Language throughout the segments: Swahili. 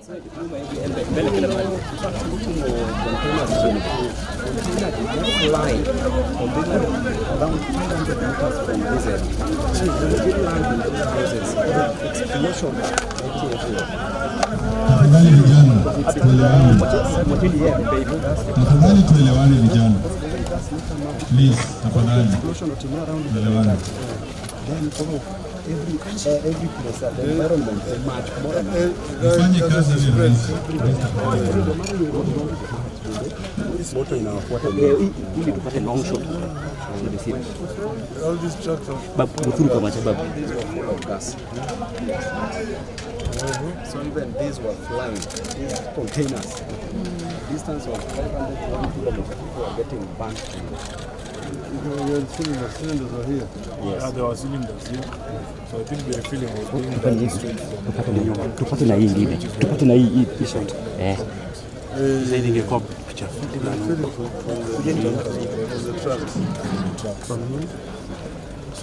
Tafadhali tuelewane vijana. Please, tafadhali tuelewane. Every place, the environment is much more. Fanye kazi vizuri. This motor inawafuata ili tupate long shot. All these trucks are through kama sababu of gas. So even these were flying, these containers. Distance of 500 kilometers, people are getting burnt. You're filling the cylinders are here. Yes. There were cylinders here. So I think the filling was being done straight from tupate na hii ingine. Tupate na hii shot. Zaidi ingekuwa picha fupi na the trucks. From here. So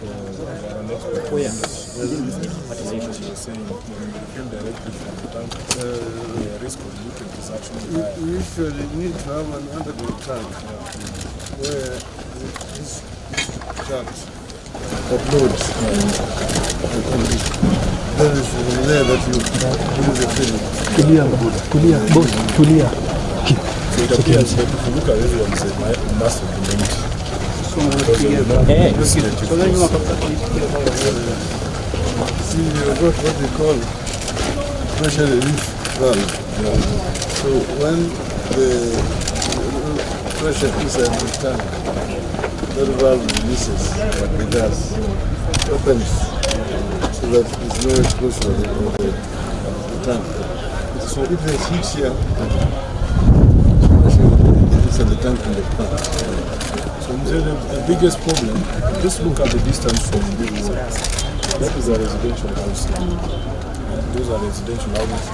the risk of leakage is actually high. You usually need to have an underground tank where this trucks uploads. There is there that you do the filling. Kulia, boss, kulia. So it appears that if you look at everyone, say massive community. See what they call pressure relief valve. So when the pressure inside the tank, that valve releases the gas, opens, so that there's no explosion of the tank. So if there's heat here, pressure inside the tank in the plant. So the biggest problem, just look at the distance from this. That is a residential house. Those are residential houses.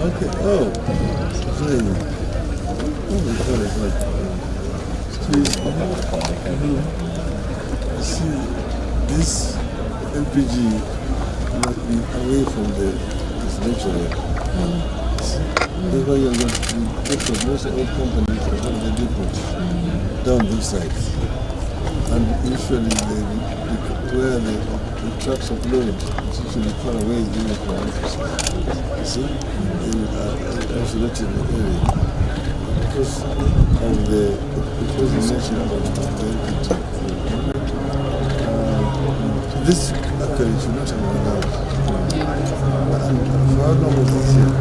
Okay. Oh. See, this LPG must be away from the residential area. That's why you're going to get for most oil companies are on the depots down those sides. And usually where the trucks offload, it's usually far away from the you see? They are isolated in the area. Because of the nature of the LPG. This actually should not have been allowed. And for how long was this here?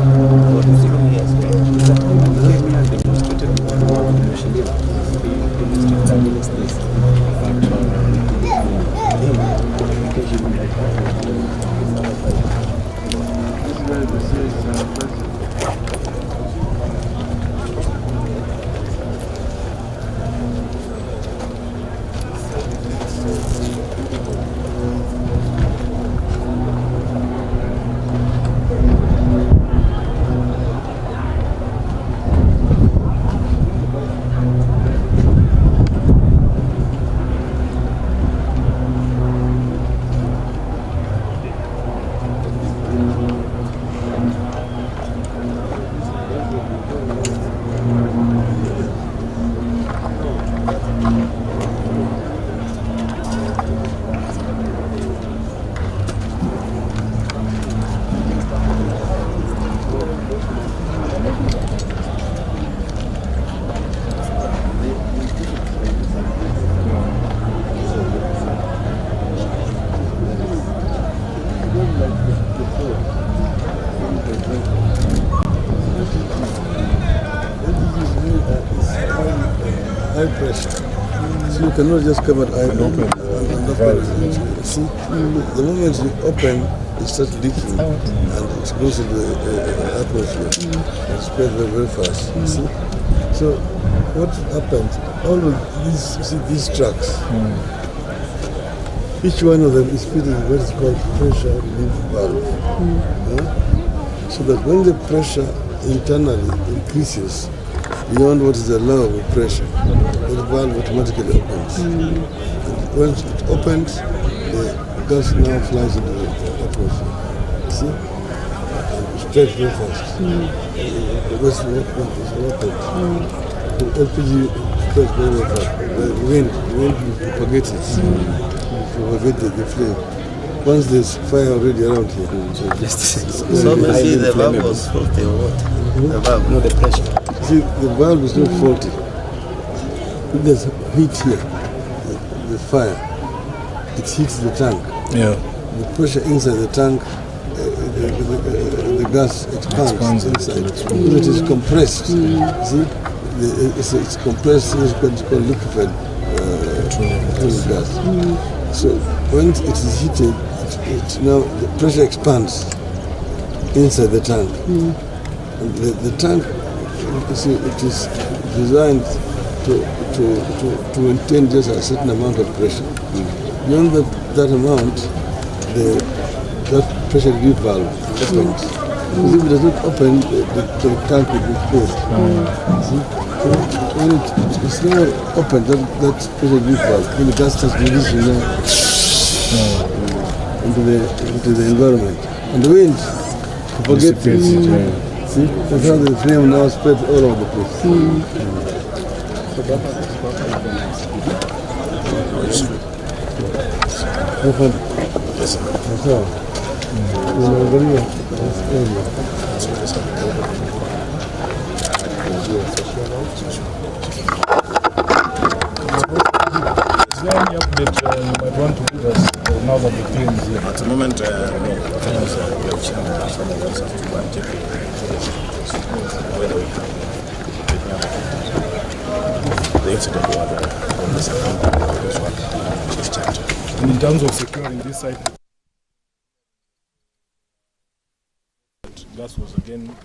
For 0 years. The time they came here and demonstrated with the war of the Shilin. They demonstrated against this. high pressure. So you cannot just come at open. See, the moment you open, it starts leaking and it goes into the atmosphere. It spreads very, very fast. See? So what happens? All of these, you see, these trucks, each one of them is fitted with what is called pressure relief valve. So that when the pressure internally increases beyond what is allowed with pressure, the valve automatically opens. And once it opens, the gas now flies into the atmosphere. See? And it spreads very fast. The gas is open. The LPG spreads very, very fast. The wind propagates it. Propagate the flame. Once there's fire already around here. So we see the valve was faulty or what? The valve, not the pressure. See, the valve is not faulty. There's heat here, the fire. It heats the tank. Yeah. The pressure inside the tank, the gas expands inside. It is compressed. See, it's compressed. It's called liquefied petroleum gas. So when it is heated, now the pressure expands inside the tank. And the tank, you see, it is designed to maintain just a certain amount of pressure. Beyond that amount, that pressure relief valve opens. Because if it does not open, the tank will be closed. See? When it's now open, that pressure relief valve, then the gas starts releasing now into the environment. And the wind propagates it. See? That's how the flame now spreads all over the place. Is there any update you might want to give us now that the plane is here? At the moment, no. We have seen some of us to go and check whether we have the incident or this charge. And in terms of securing this site, gas was again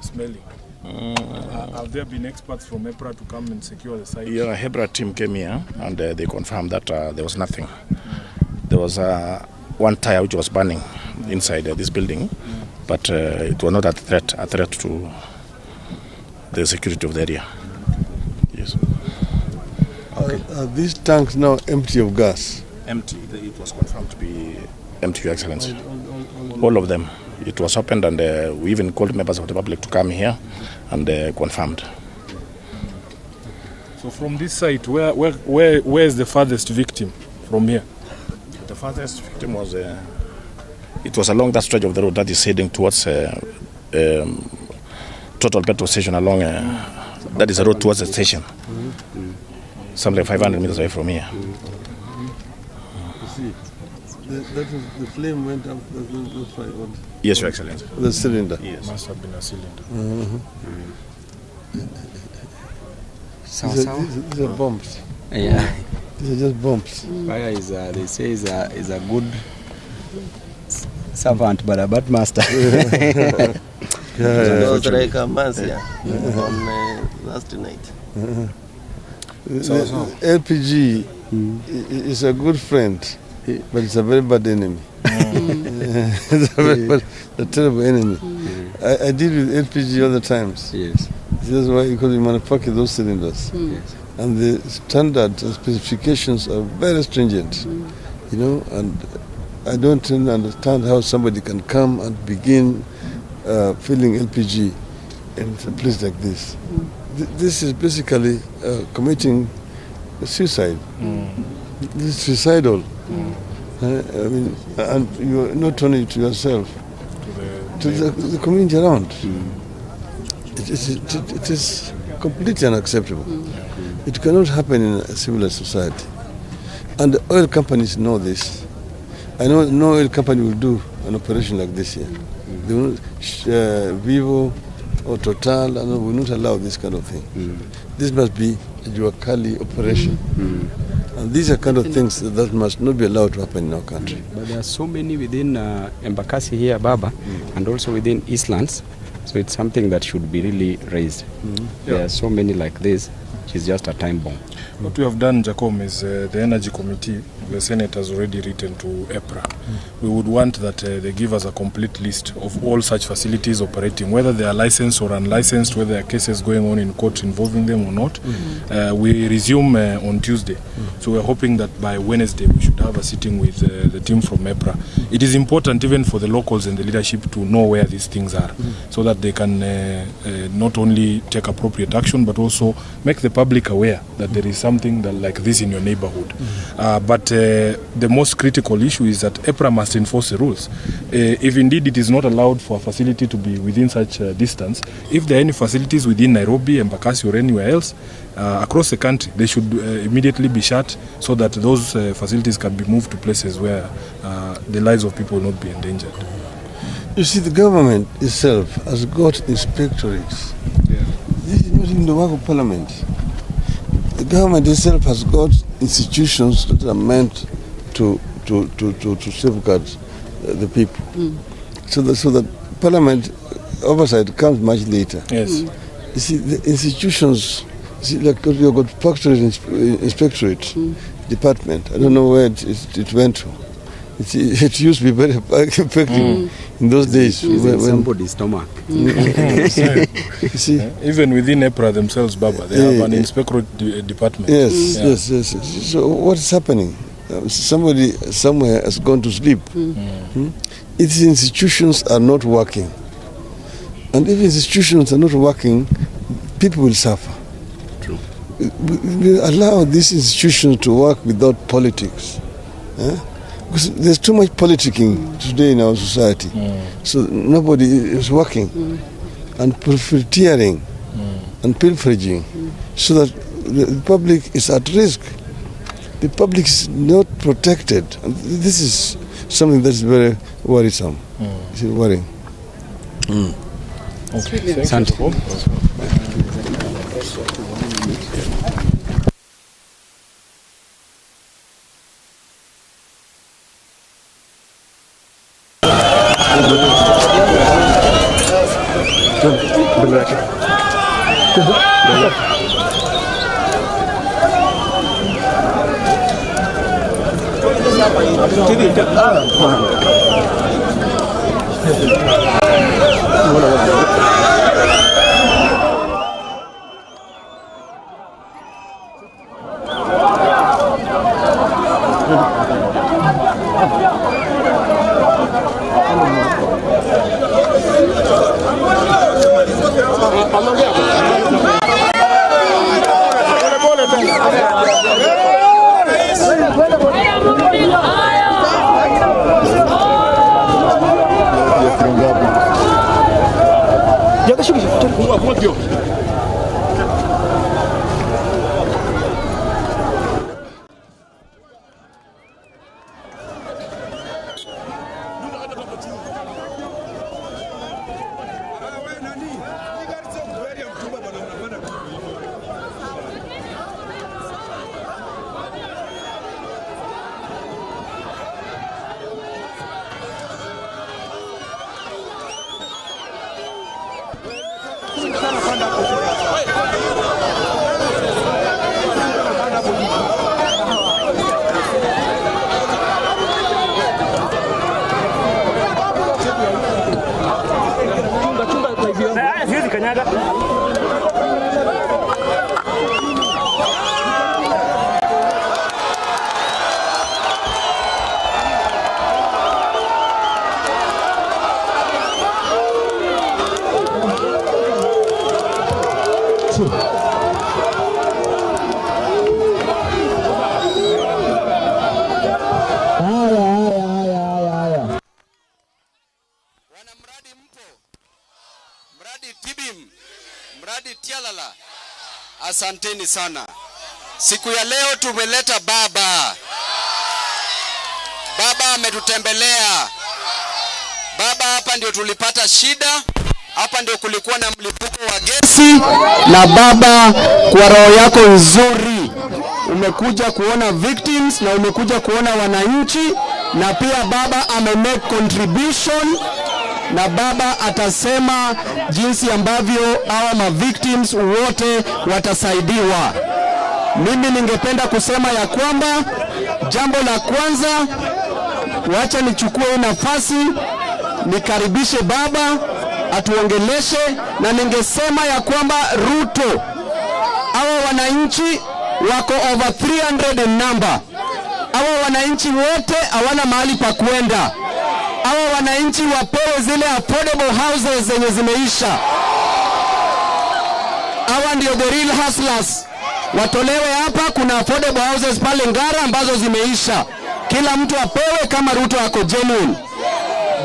smelling. Have there been experts from EPRA to come and secure the site? Yeah, EPRA team came here and they confirmed that there was nothing. There was one tire which was burning inside this building, but it was not a threat to the security of the area. Yes. Okay. Are these tanks now empty of gas? Empty. It was confirmed to be empty, Your Excellency. All of them. It was opened, and we even called members of the public to come here and confirmed. So from this site, where is the farthest victim from here? The farthest victim was it was along that stretch of the road that is heading towards Total Petrol Station. Along that is a road towards the station, something like 500 meters away from here. You see, the flame went up. The fire. Yes, Your Excellency. The cylinder. Yes. Must have been a cylinder. These are bombs. Yeah. These are just bombs. Fire is they say is a good servant, but a bad master. It was like a mass on last night. LPG is a good friend, but it's a very bad enemy. It's a terrible enemy. I deal with LPG all the times. Yes. That's why, because we manufacture those cylinders. Yes. And the standards and specifications are very stringent. You know, and I don't understand how somebody can come and begin filling LPG in a place like this. This is basically committing suicide. This is suicidal. I mean, and you are not only to yourself, to the community around. It is completely unacceptable. It cannot happen in a civilized society. And the oil companies know this. I know no oil company will do an operation like this here. They will not, Vivo or Total will not allow this kind of thing. This must be Juakali operation. And these are kind of things that must not be allowed to happen in our country. But there are so many within Embakasi here, Baba, and also within Eastlands. So it's something that should be really raised. There are so many like this, which is just a time bomb. What we have done, Jacom, is the Energy Committee, the Senate has already written to EPRA. We would want that they give us a complete list of all such facilities operating, whether they are licensed or unlicensed, whether there are cases going on in court involving them or not. We resume on Tuesday. So we're hoping that by Wednesday we should have a sitting with the team from EPRA. It is important even for the locals and the leadership to know where these things are, so that they can not only take appropriate action, but also make the public aware that there is something that like this in your neighborhood. But the most critical issue is that EPRA must enforce the rules. If indeed it is not allowed for a facility to be within such distance, if there are any facilities within Nairobi, Embakasi or anywhere else across the country, they should immediately be shut so that those facilities can be moved to places where the lives of people will not be endangered. You see, the government itself has got inspectorates. This is not even the work of parliament. The government itself has got institutions that are meant to safeguard the people. So that parliament oversight comes much later. Yes. You see, the institutions, like you've got factory inspectorate department. I don't know where it went to. It used to be very effective in those days. When somebody's stomach. See? Even within EPRA themselves, Baba, they have an inspectorate department. Yes. So what's happening? Somebody somewhere has gone to sleep. Its institutions are not working. And if institutions are not working, people will suffer. True. We allow these institutions to work without politics. Because there's too much politicking today in our society. So nobody is working and profiteering and pilfering, so that the public is at risk. The public is not protected. And this is something that's very worrisome. It's worrying. Okay. Thank you. Asanteni sana. Siku ya leo tumeleta baba. Baba ametutembelea. Baba hapa ndio tulipata shida. Hapa ndio kulikuwa na mlipuko wa gesi, na baba, kwa roho yako nzuri umekuja kuona victims na umekuja kuona wananchi, na pia baba make contribution, na baba atasema jinsi ambavyo hawa victims wote watasaidiwa. Mimi ningependa kusema ya kwamba jambo la kwanza, wacha nichukue nafasi nikaribishe baba atuongeleshe, na ningesema ya kwamba Ruto, hawa wananchi wako over 300 in number. Hawa wananchi wote hawana mahali pa kwenda. Hawa wananchi wapewe zile affordable houses zenye zimeisha. Hawa ndio the real hustlers. Watolewe hapa, kuna affordable houses pale Ngara ambazo zimeisha. Kila mtu apewe kama Ruto ako genuine.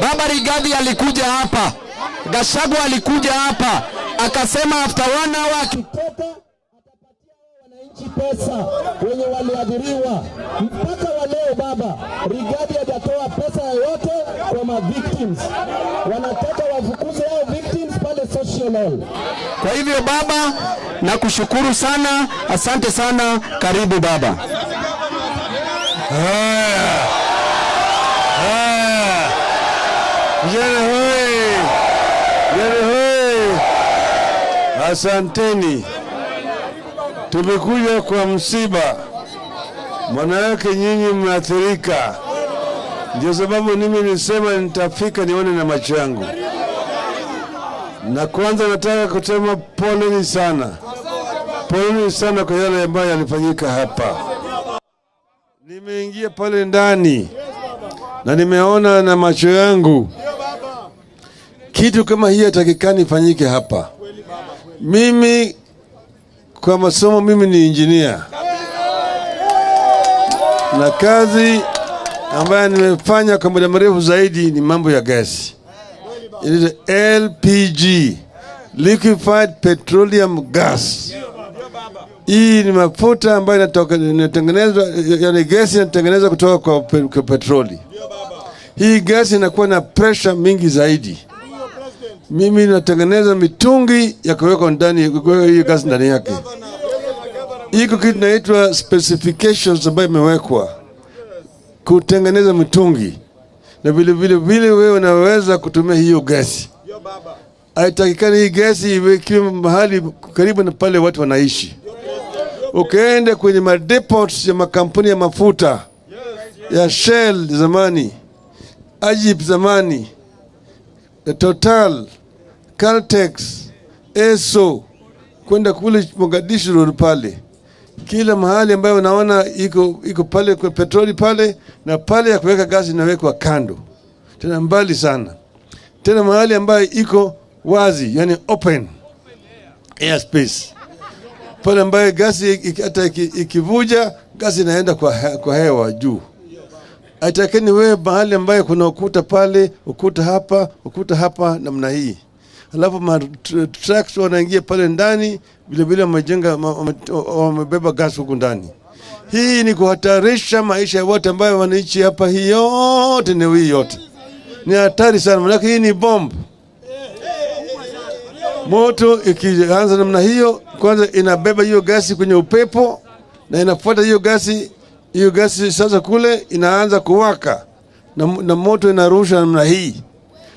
Baba Rigathi alikuja hapa, Gachagua alikuja hapa, akasema after 1 hour akitoka atapatia wananchi pesa wenye waliadhiriwa. Mpaka wa leo baba Rigathi hajatoa pesa yoyote kwa victims. Wanataka wafukuze hao victims pale social hall. Kwa hivyo baba, nakushukuru sana, asante sana, karibu baba. Asanteni. Tumekuja kwa msiba, maana yake nyinyi mmeathirika. Ndio sababu mimi nisema nitafika nione na macho yangu. Na kwanza nataka kusema poleni sana. Poleni sana kwa yale ambayo yalifanyika hapa. Nimeingia pale ndani na nimeona na macho yangu kitu kama hii hatakikani fanyike hapa. Mimi kwa masomo mimi ni engineer, na kazi ambayo nimefanya kwa muda mrefu zaidi ni mambo ya gesi. It is LPG, liquefied petroleum gas. Hii ni mafuta ambayo inatengenezwa, yani gesi inatengenezwa kutoka kwa petroli. Hii gesi inakuwa na pressure mingi zaidi. Mimi natengeneza mitungi ya kuweka ndani, kuweka hiyo gasi ndani yake. Iko kitu inaitwa specifications ambayo imewekwa kutengeneza mitungi, na vile wewe unaweza kutumia hiyo gasi. Haitakikani hii gasi iwe mahali karibu na pale watu wanaishi. Ukaenda kwenye madepots ya makampuni ya mafuta ya Shell zamani, Ajib zamani, Total, Caltex, Esso, kwenda kule Mogadishu road pale. Kila mahali ambayo unaona iko pale kwa petroli pale, na pale ya kuweka gasi inawekwa kando. Tena mbali sana. Tena mahali ambayo iko wazi, yani open air space. Pale ambayo gasi hata ikivuja, gasi inaenda kwa hewa juu. Haitakani wewe mahali ambayo kuna ukuta pale, ukuta hapa namna hii. Alafu trucks wanaingia pale ndani, vile wamejenga, wamebeba gas huko ndani. Hii ni kuhatarisha maisha ya watu ambao wanaishi hapa. Hii yote ni wii yote ni hatari sana, maana hii ni bomb. Moto ikianza namna hiyo, kwanza inabeba hiyo gasi kwenye upepo na inafuata hiyo gasi sasa kule inaanza kuwaka na moto inarusha namna hii.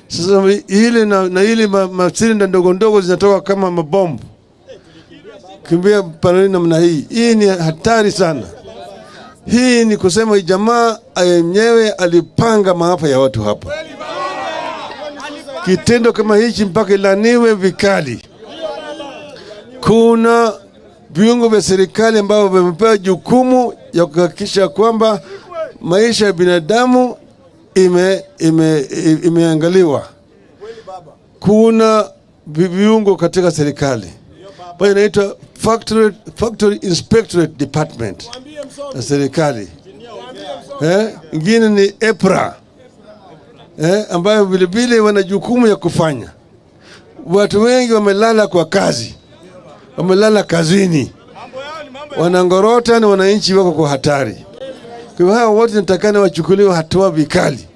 Sasa ile na ile masilinda ndogo zinatoka kama mabombu, kimbia pale namna hii. Hii ni hatari sana. Hii ni kusema jamaa yenyewe alipanga maafa ya watu hapa. Kitendo kama hichi mpaka ilaniwe vikali. Kuna viungo vya serikali ambao wamepewa jukumu ya kuhakikisha kwamba maisha ya binadamu imeangaliwa. Kuna viungo katika serikali ambayo inaitwa Factory Inspectorate Department ya serikali. Ingine ni EPRA, ambayo vile wana jukumu ya kufanya. Watu wengi wamelala kwa kazi, wamelala kazini, wanangorota na wananchi wako kwa hatari. Kwa hivyo hao wote natakana wachukuliwe hatua vikali.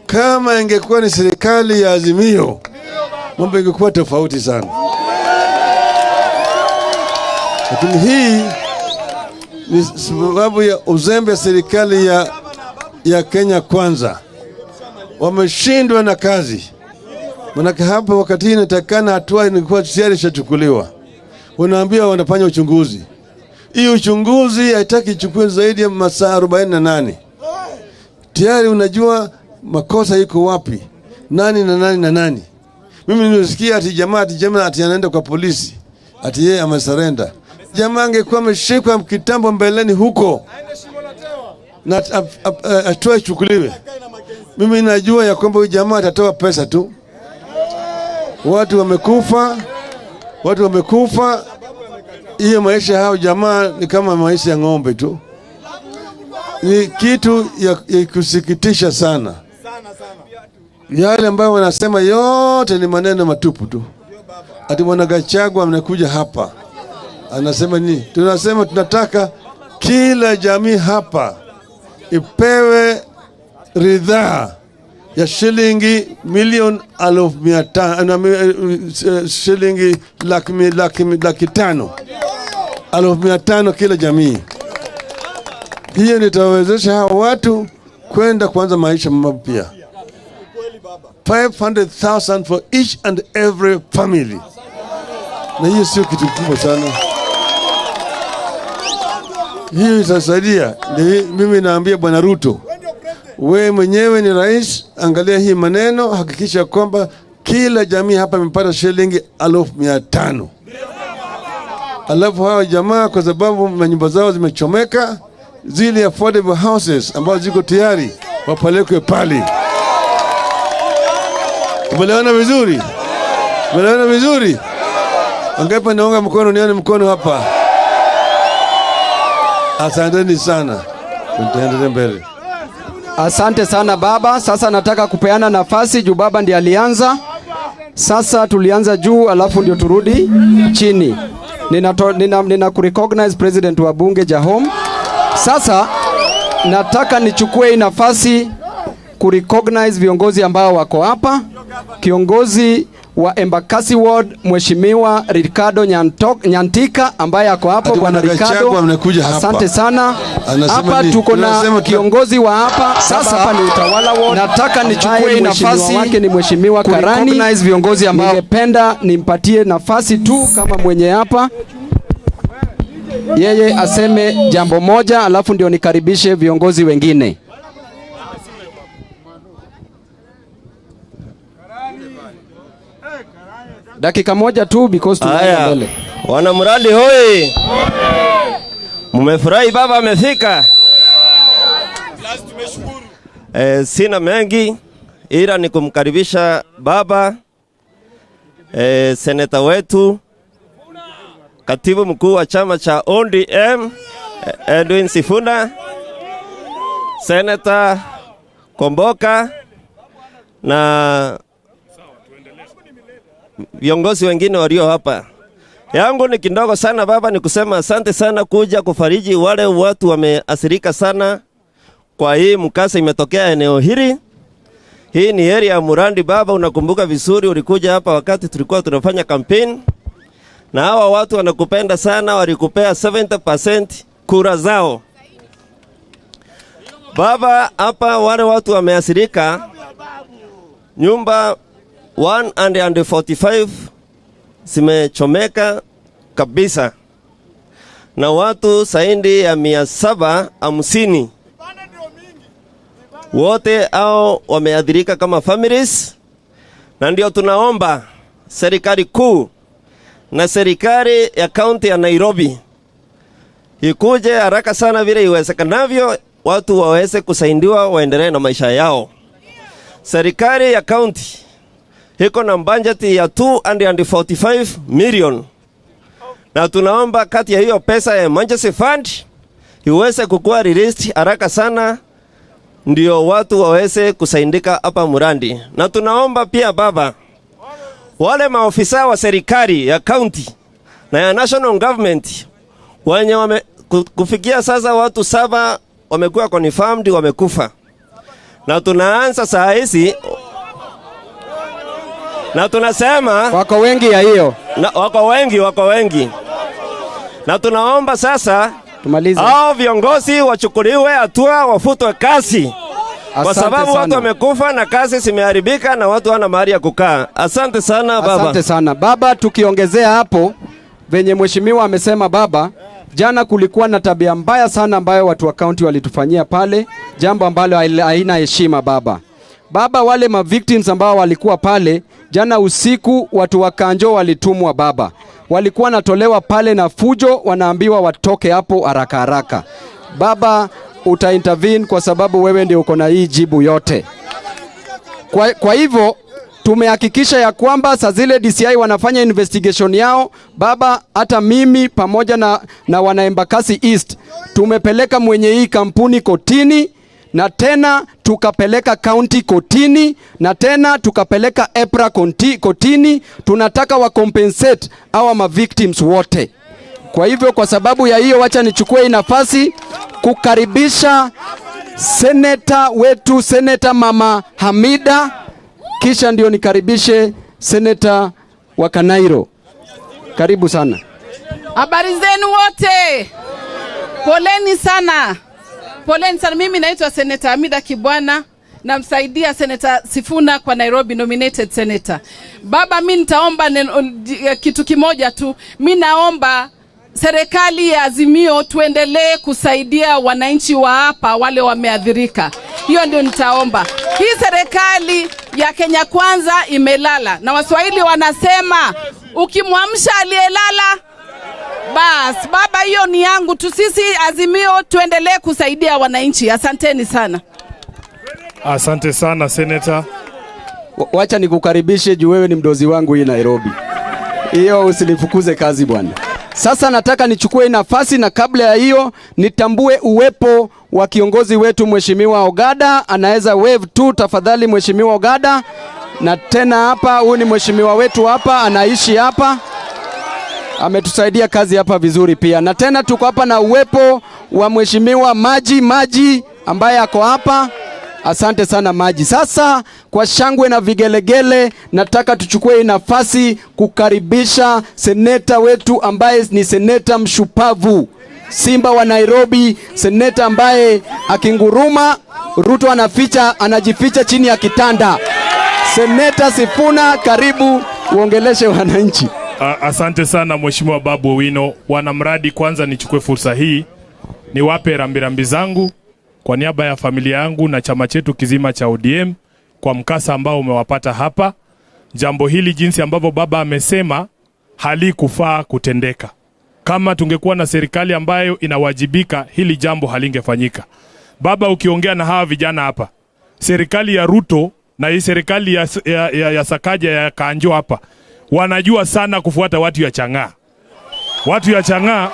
Kama ingekuwa ni serikali ya Azimio, mambo ingekuwa tofauti sana. Lakini hii ni sababu ya uzembe wa serikali ya Kenya Kwanza. Wameshindwa na kazi. Manake hapa wakati hii inatakana hatua ilikuwa tayari ishachukuliwa. Wanaambia wanafanya uchunguzi. Hii uchunguzi haitaki ichukue zaidi ya masaa 48. Tayari unajua makosa iko wapi, nani na nani na nani. Mimi nilisikia ati jamaa ati anaenda kwa polisi, ati yeye amesurrender. Jamaa angekuwa ameshikwa kitambo mbeleni huko na atoe chukuliwe. Mimi najua ya kwamba huyu jamaa atatoa pesa tu. Watu wamekufa. Hiyo maisha hao jamaa ni kama maisha ya ng'ombe tu. Ni kitu ya kusikitisha sana. Yale ambayo wanasema yote ni maneno matupu tu. Ati Bwana Gachagua anakuja hapa anasema nini? Tunasema tunataka kila jamii hapa ipewe ridhaa ya shilingi milioni 500, shilingi laki 500, 500 kila jamii. Hiyo nitawezesha hao watu kwenda kuanza maisha mapya. 500,000 for each and every family. Na hiyo sio kitu kubwa sana. Hiyo itasaidia. Mimi naambia Bwana Ruto, wewe mwenyewe ni rais, angalia hii maneno, hakikisha kwamba kila jamii hapa imepata shilingi 500. Alafu hawa jamaa kwa sababu manyumba zao zimechomeka, zile affordable houses ambazo ziko tayari wapelekwe pale. Tumeelewana vizuri? Tumeelewana vizuri? Angepa naunga mkono, nione mkono hapa. Asanteni sana. Tutaendelea mbele. Asante sana baba. Sasa nataka kupeana nafasi juu baba ndiye alianza. Sasa tulianza juu alafu ndio turudi chini. Nina kurecognize president wa bunge Jahom. Sasa nataka nichukue hii nafasi kurecognize viongozi ambao wako hapa. Kiongozi wa Embakasi Ward Mheshimiwa Ricardo Nyantika ambaye ako hapo. Bwana Ricardo, asante sana. Hapa tuko na kiongozi wa hapa. Sasa hapa ni Utawala Ward. Nataka nichukue nafasi wake ni Mheshimiwa Karani. Recognize viongozi ambao ningependa nimpatie nafasi tu kama mwenye hapa. Yeye aseme jambo moja alafu ndio nikaribishe viongozi wengine. Dakika moja tu because tunaenda mbele. Wana mradi hoi. Mmefurahi baba amefika. Sina mengi ila ni kumkaribisha baba, seneta wetu, katibu mkuu wa chama cha ODM Edwin Sifuna, seneta Komboka na viongozi wengine walio hapa. Yangu ni kidogo sana baba, ni kusema asante sana kuja kufariji wale watu wameathirika sana kwa hii mkasa imetokea eneo hili. Hii ni area ya Murandi baba, unakumbuka vizuri ulikuja hapa wakati tulikuwa tunafanya campaign. Na hawa watu wanakupenda sana, walikupea 70% kura zao. Baba, hapa wale watu wameathirika nyumba 145 zimechomeka kabisa. Na watu zaidi ya 750 wote hao wameathirika kama families. Na ndio tunaomba serikali kuu na serikali ya kaunti ya Nairobi ikuje haraka sana vile iwezekanavyo, watu waweze kusaidiwa waendelee na maisha yao. Serikali ya kaunti iko na budget ya 245 million. Na tunaomba kati ya hiyo pesa ya emergency fund iweze kukua released haraka sana ndio watu waweze kusaidika hapa Murandi. Na tunaomba pia baba, wale maofisa wa serikali ya county na ya national government wenye kufikia sasa watu 7 wamekuwa confirmed wamekufa. Na tunaanza saa hizi Na tunasema wako wengi ya hiyo. Wako wengi. Na tunaomba sasa tumalize. Hao viongozi wachukuliwe hatua, wafutwe kazi. Kwa sababu watu wamekufa na kazi zimeharibika na watu wana mahali ya kukaa. Asante sana baba. Asante sana baba. Tukiongezea hapo venye mheshimiwa amesema baba, jana kulikuwa na tabia mbaya sana ambayo watu wa county walitufanyia pale, jambo ambalo haina heshima baba. Baba, wale ma victims ambao walikuwa pale jana usiku, watu wa Kanjo walitumwa baba, walikuwa natolewa pale na fujo, wanaambiwa watoke hapo haraka haraka. Baba, utaintervene kwa sababu wewe ndio uko na hii jibu yote. Kwa hivyo tumehakikisha ya kwamba saa zile DCI wanafanya investigation yao baba, hata mimi pamoja na wana Embakasi East tumepeleka mwenye hii kampuni kotini, na tena tukapeleka county kotini, na tena tukapeleka EPRA kotini. Tunataka wa compensate hawa ma victims wote. Kwa hivyo kwa sababu ya hiyo, wacha nichukue hii nafasi kukaribisha seneta wetu, seneta Mama Hamida, kisha ndio nikaribishe seneta wa Kanairo. Karibu sana. Habari zenu wote. Poleni sana. Poleni sana. Mimi naitwa Seneta Hamida Kibwana, namsaidia Seneta Sifuna kwa Nairobi nominated senator. Baba, mimi nitaomba kitu kimoja tu. Mimi naomba serikali ya Azimio tuendelee kusaidia wananchi wa hapa wale wameadhirika. Hiyo ndio nitaomba. Hii serikali ya Kenya Kwanza imelala, na Waswahili wanasema ukimwamsha aliyelala bas. Baba, hiyo ni yangu tu. Sisi Azimio tuendelee kusaidia wananchi. Asanteni sana. Asante sana Senator. Wacha nikukaribishe juu wewe ni mdozi wangu hii Nairobi. Hiyo usinifukuze kazi bwana. Sasa nataka nichukue nafasi, na kabla ya hiyo nitambue uwepo wa kiongozi wetu Mheshimiwa Ogada. Anaweza wave tu tafadhali Mheshimiwa Ogada. Na tena hapa, huyu ni mheshimiwa wetu hapa, anaishi hapa, ametusaidia kazi hapa vizuri pia. Na tena tuko hapa na uwepo wa Mheshimiwa Maji ambaye ako hapa. Asante sana Maji. Sasa kwa shangwe na vigelegele, nataka tuchukue nafasi kukaribisha seneta wetu ambaye ni seneta mshupavu, Simba wa Nairobi, seneta ambaye akinguruma Ruto anajificha chini ya kitanda. Seneta Sifuna, karibu uongeleshe wananchi. Asante sana Mheshimiwa Babu Owino. Wanamradi, kwanza nichukue fursa hii niwape rambirambi zangu kwa niaba ya familia yangu na chama chetu kizima cha ODM kwa mkasa ambao umewapata hapa. Jambo hili jinsi ambavyo baba amesema halikufaa kutendeka. Kama tungekuwa na serikali ambayo inawajibika, hili jambo halingefanyika. Baba, ukiongea na hawa vijana hapa, serikali ya Ruto na hii serikali ya Sakaja ya Kanjo hapa, wanajua sana kufuata watu ya Chang'aa. Watu ya Chang'aa,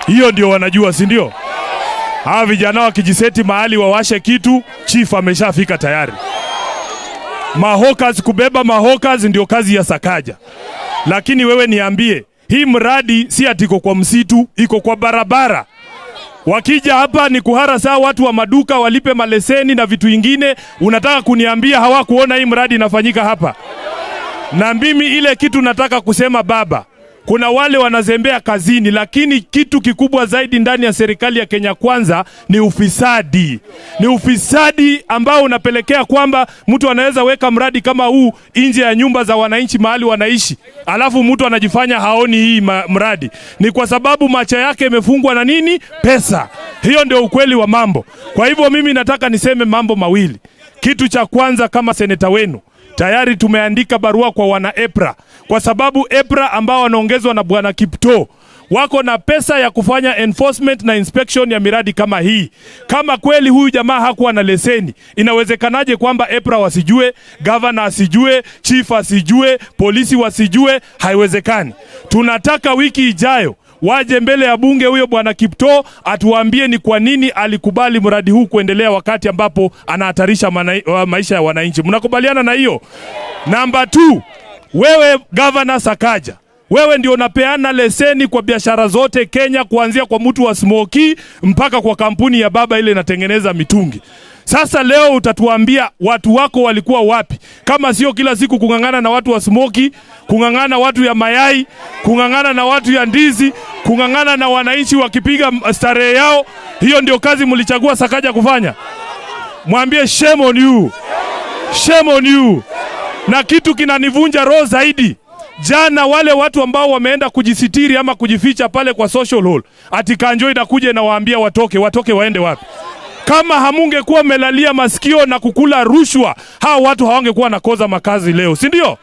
hiyo ndio wanajua, si ndio? Hawa vijana wakijiseti mahali wawashe kitu, chief ameshafika tayari. Mahokas, kubeba mahokas ndio kazi ya Sakaja. Lakini wewe niambie, hii mradi si atiko kwa msitu, iko kwa barabara. Wakija hapa ni kuhara saa watu wa maduka walipe maleseni na vitu ingine. Unataka kuniambia hawakuona hii mradi inafanyika hapa? Na mimi ile kitu nataka kusema baba, kuna wale wanazembea kazini, lakini kitu kikubwa zaidi ndani ya serikali ya Kenya Kwanza ni ufisadi. Ni ufisadi ambao unapelekea kwamba mtu anaweza weka mradi kama huu nje ya nyumba za wananchi mahali wanaishi, alafu mtu anajifanya haoni hii mradi. Ni kwa sababu macho yake imefungwa na nini? Pesa. Hiyo ndio ukweli wa mambo. Kwa hivyo mimi nataka niseme mambo mawili. Kitu cha kwanza, kama seneta wenu, tayari tumeandika barua kwa wana EPRA, kwa sababu EPRA ambao wanaongezwa na bwana Kipto wako na pesa ya kufanya enforcement na inspection ya miradi kama hii. Kama kweli huyu jamaa hakuwa na leseni, inawezekanaje kwamba EPRA wasijue, governor asijue, chief asijue, polisi wasijue? Haiwezekani. Tunataka wiki ijayo waje mbele ya bunge huyo bwana Kipto atuambie ni kwa nini alikubali mradi huu kuendelea wakati ambapo anahatarisha maisha ya wananchi. Mnakubaliana na hiyo? Namba 2, wewe governor Sakaja, wewe ndio unapeana leseni kwa biashara zote Kenya, kuanzia kwa mtu wa smoky mpaka kwa kampuni ya baba ile inatengeneza mitungi. Sasa leo utatuambia watu wako walikuwa wapi, kama sio kila siku kungangana na watu wa smoki, kungangana watu ya mayai, kungangana na watu ya ndizi, kungangana na wananchi wakipiga starehe yao. Hiyo ndio kazi mlichagua Sakaja kufanya? Mwambie shame on you. Shame on you. Na kitu kinanivunja roho zaidi, jana wale watu ambao wameenda kujisitiri ama kujificha pale kwa social hall, ati Kanjo inakuja na waambia watoke waende wapi? Kama hamungekuwa melalia masikio na kukula rushwa, hao watu hawangekuwa nakoza makazi leo, si ndio?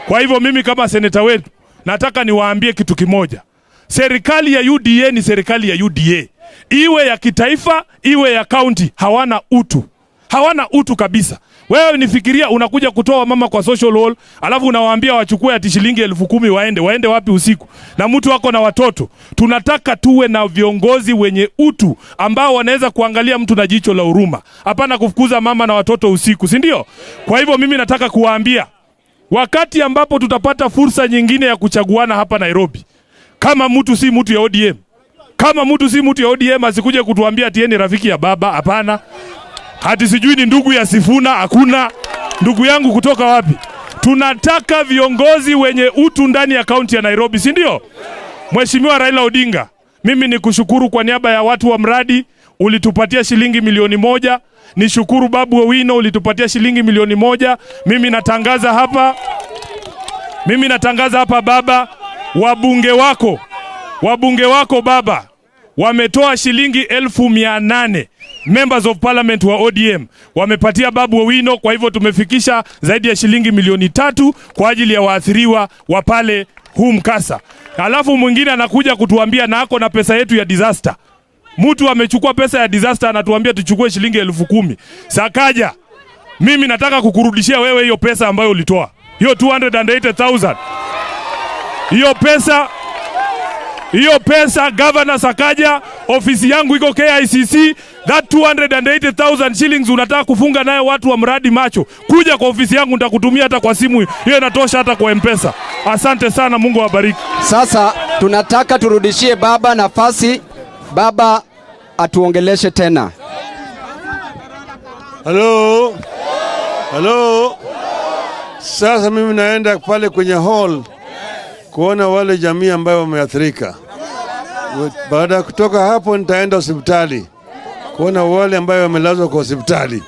Kwa hivyo mimi kama seneta wetu nataka niwaambie kitu kimoja. Serikali ya UDA ni serikali ya UDA. Iwe ya kitaifa, iwe ya county, hawana utu. Hawana utu kabisa. Wewe nifikiria unakuja kutoa mama kwa social hall, alafu unawaambia wachukue ati shilingi 10,000 waende wapi usiku? Na mtu wako na watoto. Tunataka tuwe na viongozi wenye utu ambao wanaweza kuangalia mtu na jicho la huruma. Hapana kufukuza mama na watoto usiku, si ndio? Kwa hivyo mimi nataka kuwaambia, wakati ambapo tutapata fursa nyingine ya kuchaguana hapa Nairobi, kama mtu si mtu ya ODM, kama mtu si mtu ya ODM asikuje kutuambia ati yeye ni rafiki ya baba, hapana. Hati sijui ni ndugu ya Sifuna, hakuna. Ndugu yangu kutoka wapi? Tunataka viongozi wenye utu ndani ya kaunti ya Nairobi, si ndio? Mheshimiwa Raila Odinga, mimi nikushukuru kwa niaba ya watu wa mradi, ulitupatia shilingi 1,000,000. Nishukuru Babu Owino, ulitupatia shilingi 1,000,000. Mimi natangaza hapa baba, wabunge wako baba wametoa shilingi 800,000. Members of Parliament wa ODM wamepatia Babu Owino, kwa hivyo tumefikisha zaidi ya shilingi 3 kwa ajili ya waathiriwa wa pale huu mkasa. Alafu mwingine anakuja kutuambia na ako na pesa yetu ya disaster. Mtu amechukua pesa ya disaster anatuambia tuchukue shilingi 10,000. Sakaja, mimi nataka kukurudishia wewe hiyo pesa ambayo ulitoa. Hiyo 280,000. Hiyo pesa Governor Sakaja, ofisi yangu iko KICC. That 280,000 shillings unataka kufunga nayo watu wa mradi macho, kuja kwa ofisi yangu nitakutumia hata kwa simu. Hiyo inatosha hata kwa M-Pesa. Asante sana, Mungu awabariki. Sasa tunataka turudishie baba nafasi, baba atuongeleshe tena. Hello. Sasa mimi naenda pale kwenye hall kuona wale jamii ambao wameathirika. Baada ya kutoka hapo nitaenda hospitali kuona wale ambao wamelazwa kwa hospitali.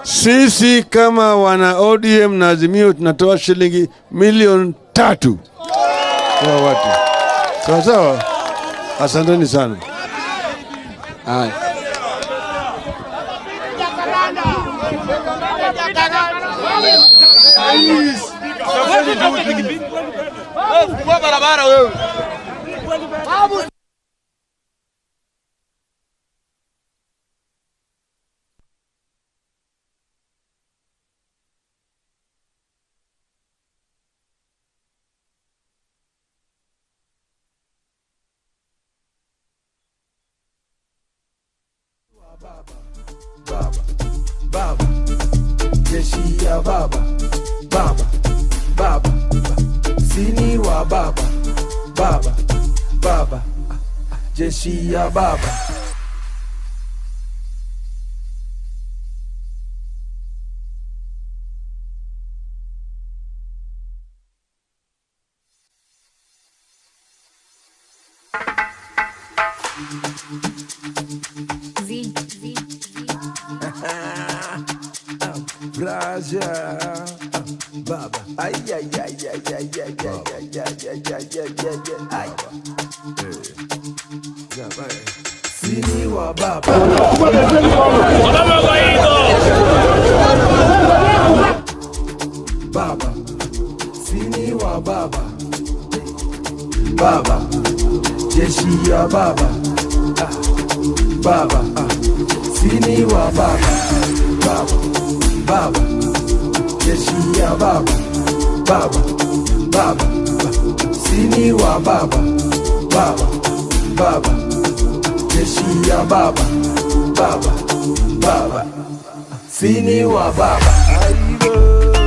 Sisi kama wana ODM na Azimio tunatoa shilingi 3,000,000 kwa watu. Sawa. Asanteni sana. Hai. Kwa barabara wewe. Baba, jeshi ya baba, sini wa baba, jeshi ya baba. Braja, baba, ay, sini wa baba, baba, sini wa baba, jeshi ya baba, sini wa baba, jeshi ya baba, sini wa baba, jeshi ya baba, sini wa baba.